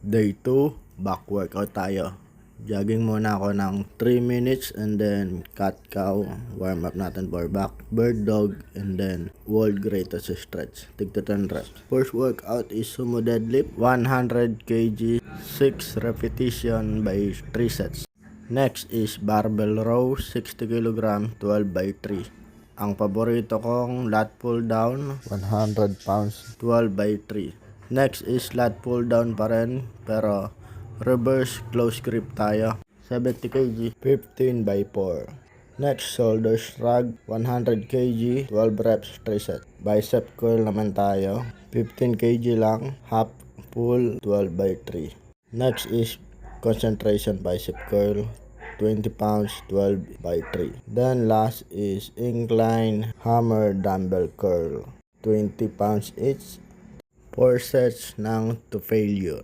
Day 2, back workout tayo. Jogging muna ako ng 3 minutes and then cat cow. Warm up natin for back, bird dog, and then world greatest stretch. Tig to 10 reps. First workout is sumo deadlift, 100 kg, 6 repetition by 3 sets. Next is barbell row, 60 kg, 12 by 3. Ang paborito kong lat pull down, 100 pounds, 12 by 3. Next is lat pull down pa rin, pero reverse close grip tayo. 70 kg, 15 by 4. Next, shoulder shrug, 100 kg, 12 reps, 3 set. Bicep curl naman tayo, 15 kg lang, half pull, 12 by 3. Next is concentration bicep curl, 20 pounds, 12 by 3. Then last is incline hammer dumbbell curl, 20 pounds each, 4 sets ng to failure.